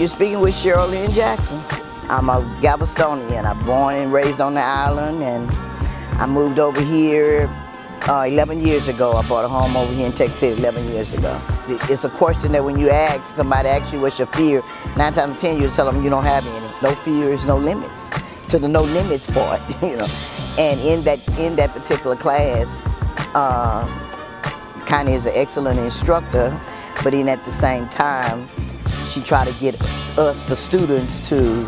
You're speaking with Sheryle in Jackson. I'm a Galvestonian. I'm born and raised on the island, and I moved over here 11 years ago. I bought a home over here in Texas City 11 years ago. It's a question that when you ask, somebody asks you what's your fear, 9 times out of 10 you tell them you don't have any. No fears, no limits. To the no limits part, you know. And in that particular class, Connie is an excellent instructor, but at the same time, she tried to get us, the students, to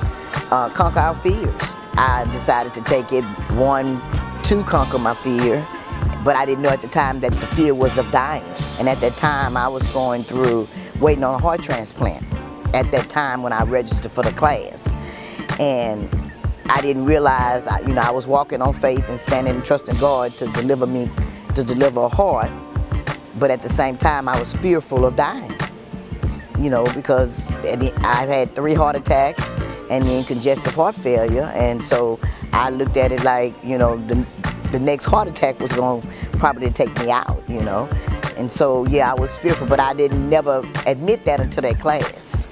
conquer our fears. I decided to take it, one, to conquer my fear, but I didn't know at the time that the fear was of dying. And at that time, I was going through, waiting on a heart transplant at that time when I registered for the class. And I didn't realize, I was walking on faith and standing and trusting God to deliver a heart, but at the same time, I was fearful of dying. Because I've had 3 heart attacks and then congestive heart failure, and so I looked at it like, the next heart attack was going to probably take me out, And so, yeah, I was fearful, but I didn't never admit that until that class,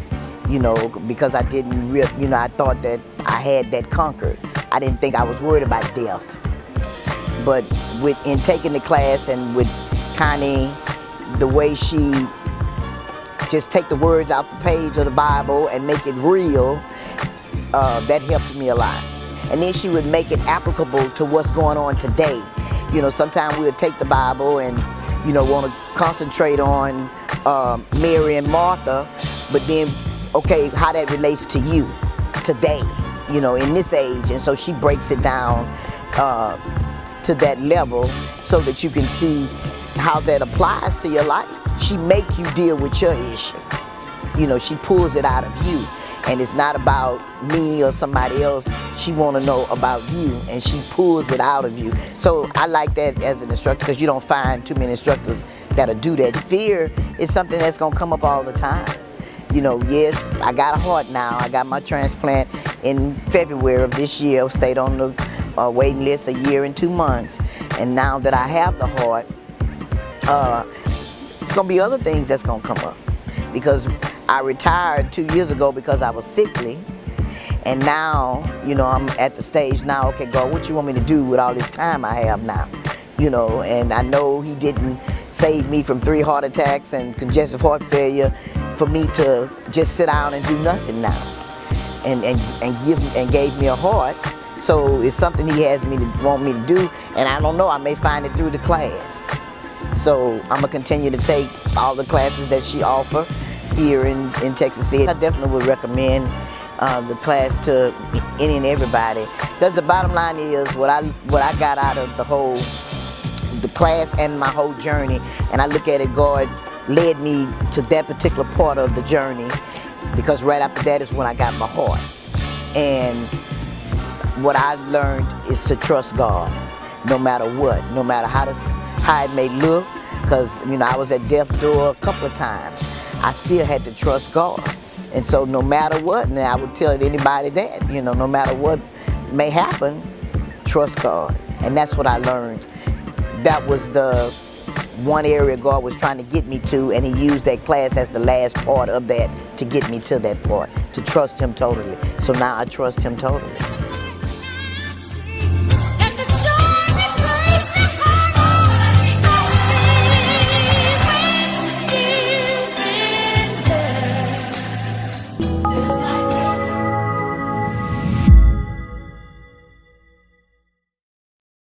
because I didn't I thought that I had that conquered. I didn't think I was worried about death. But in taking the class and with Connie, the way she just take the words out the page of the Bible and make it real, that helped me a lot. And then she would make it applicable to what's going on today. Sometimes we'll take the Bible and, want to concentrate on Mary and Martha, but then, okay, how that relates to you today, in this age. And so she breaks it down to that level so that you can see how that applies to your life. She make you deal with your issue. She pulls it out of you. And it's not about me or somebody else. She want to know about you, and she pulls it out of you. So I like that as an instructor, because you don't find too many instructors that'll do that. Fear is something that's going to come up all the time. Yes, I got a heart now. I got my transplant in February of this year. I stayed on the waiting list a year and 2 months. And now that I have the heart, it's going to be other things that's going to come up. Because I retired 2 years ago because I was sickly. And now, I'm at the stage now, okay, God, what you want me to do with all this time I have now? And I know He didn't save me from 3 heart attacks and congestive heart failure for me to just sit down and do nothing now. And gave me a heart. So it's something He has want me to do. And I don't know, I may find it through the class. So I'm going to continue to take all the classes that she offers here in Texas City. I definitely would recommend the class to any and everybody. Because the bottom line is what I got out of the class and my whole journey, and I look at it, God led me to that particular part of the journey, because right after that is when I got my heart. And what I learned is to trust God, no matter what, no matter how it may look, because I was at death's door a couple of times. I still had to trust God. And so no matter what, and I would tell anybody that, no matter what may happen, trust God. And that's what I learned. That was the one area God was trying to get me to, and He used that class as the last part of that to get me to that part, to trust Him totally. So now I trust Him totally.